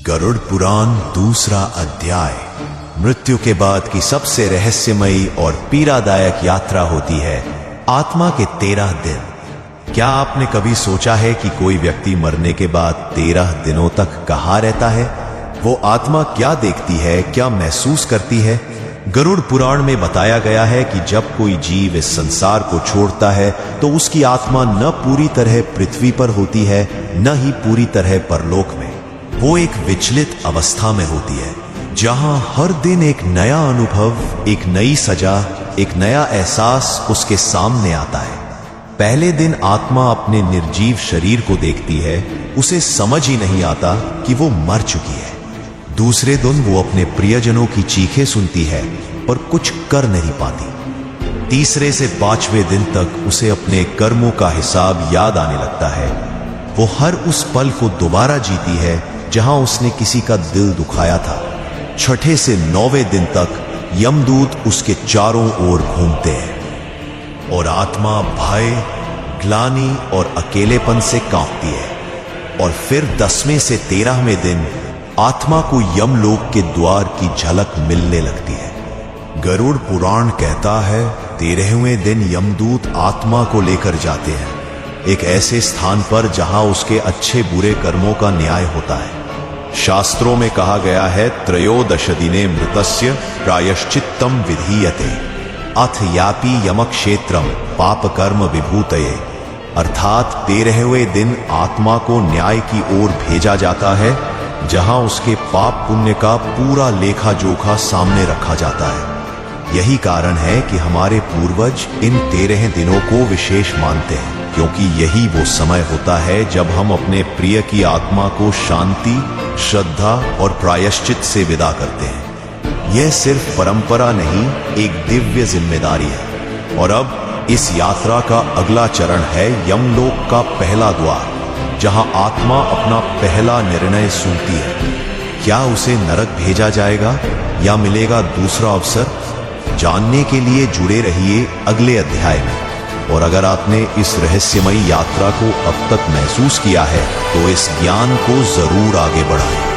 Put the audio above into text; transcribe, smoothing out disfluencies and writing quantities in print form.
गरुड़ पुराण दूसरा अध्याय। मृत्यु के बाद की सबसे रहस्यमयी और पीड़ादायक यात्रा होती है आत्मा के 13 दिन। क्या आपने कभी सोचा है कि कोई व्यक्ति मरने के बाद 13 दिनों तक कहाँ रहता है? वो आत्मा क्या देखती है, क्या महसूस करती है? गरुड़ पुराण में बताया गया है कि जब कोई जीव इस संसार को छोड़ता है तो उसकी आत्मा न पूरी तरह पृथ्वी पर होती है, न ही पूरी तरह परलोक में। वो एक विचलित अवस्था में होती है, जहां हर दिन एक नया अनुभव, एक नई सजा, एक नया एहसास उसके सामने आता है। पहले दिन आत्मा अपने निर्जीव शरीर को देखती है, उसे समझ ही नहीं आता कि वो मर चुकी है। दूसरे दिन वो अपने प्रियजनों की चीखें सुनती है और कुछ कर नहीं पाती। तीसरे से 5वें दिन तक उसे अपने कर्मों का हिसाब याद आने लगता है। वो हर उस पल को दोबारा जीती है जहां उसने किसी का दिल दुखाया था। 6ठे से 9वें दिन तक यमदूत उसके चारों ओर घूमते हैं और आत्मा भय, ग्लानि और अकेलेपन से कांपती है। और फिर 10वें से 13वें दिन आत्मा को यमलोक के द्वार की झलक मिलने लगती है। गरुड़ पुराण कहता है 13वें दिन यमदूत आत्मा को लेकर जाते हैं एक ऐसे स्थान पर जहां उसके अच्छे बुरे कर्मों का न्याय होता है। शास्त्रों में कहा गया है त्रयोदश दिने मृतस्य प्रायश्चित्तम विधीयते अथ यापि यमक्षेत्रम पाप कर्म विभूतये। अर्थात 13वें दिन आत्मा को न्याय की ओर भेजा जाता है, जहां उसके पाप पुण्य का पूरा लेखा जोखा सामने रखा जाता है। यही कारण है कि हमारे पूर्वज इन 13 दिनों को विशेष मानते हैं, क्योंकि यही वो समय होता है जब हम अपने प्रिय की आत्मा को शांति, श्रद्धा और प्रायश्चित से विदा करते हैं। यह सिर्फ परंपरा नहीं, एक दिव्य जिम्मेदारी है। और अब इस यात्रा का अगला चरण है यमलोक का पहला द्वार, जहां आत्मा अपना पहला निर्णय सुनती है। क्या उसे नरक भेजा जाएगा या मिलेगा दूसरा अवसर? जानने के लिए जुड़े रहिए अगले अध्याय में। और अगर आपने इस रहस्यमयी यात्रा को अब तक महसूस किया है तो इस ज्ञान को जरूर आगे बढ़ाएं।